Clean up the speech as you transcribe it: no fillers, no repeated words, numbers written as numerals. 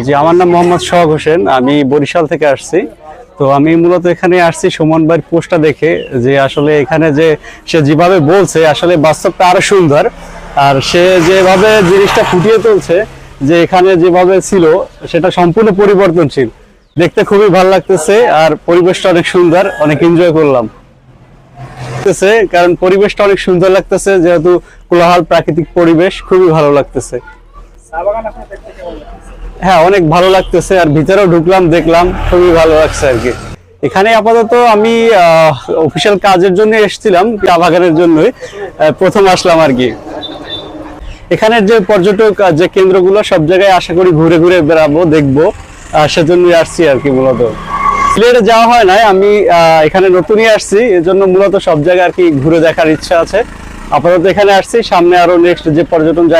জি, আমার নাম মোহাম্মদ সোহাগ হোসেন। আমি বরিশাল থেকে আসছি। তো আমি মূলত এখানে আসছি সুমন ভাইয়ের পোস্টটা দেখে, যে আসলে এখানে যে সে যেভাবে বলছে আসলে বাস্তবটা আরো সুন্দর। আর সে যেভাবে জিনিসটা ফুটিয়ে তুলছে যে এখানে যেভাবে ছিল সেটা সম্পূর্ণ পরিবর্তনশীল, দেখতে খুবই ভালো লাগতেছে। আর পরিবেশটা অনেক সুন্দর, অনেক এনজয় করলাম কারণ পরিবেশটা অনেক সুন্দর লাগতেছে, যেহেতু কোলাহল প্রাকৃতিক পরিবেশ, খুবই ভালো লাগতেছে। হ্যাঁ, অনেক ভালো লাগতেছে। আর ভিতরেও ঢুকলাম, দেখলাম, খুবই ভালো লাগছে আর কি। এখানে আপাতত আমি অফিসিয়াল কাজের জন্য এসেছিলাম, চা বাগানের জন্যই প্রথম আসলাম আর কি। এখানের যে পর্যটক যে কেন্দ্রগুলো সব জায়গায় আশা করি ঘুরে ঘুরে বেড়াবো, দেখবো, সেজন্যই আসছি আর কি। মূলত সিলেটে যাওয়া হয় নাই, আমি এখানে নতুনই আসছি, এজন্য মূলত সব জায়গায় আর কি ঘুরে দেখার ইচ্ছা আছে। আপাতত এখানে আসছি, সামনে আরো নেক্সট যে পর্যটন জায়গা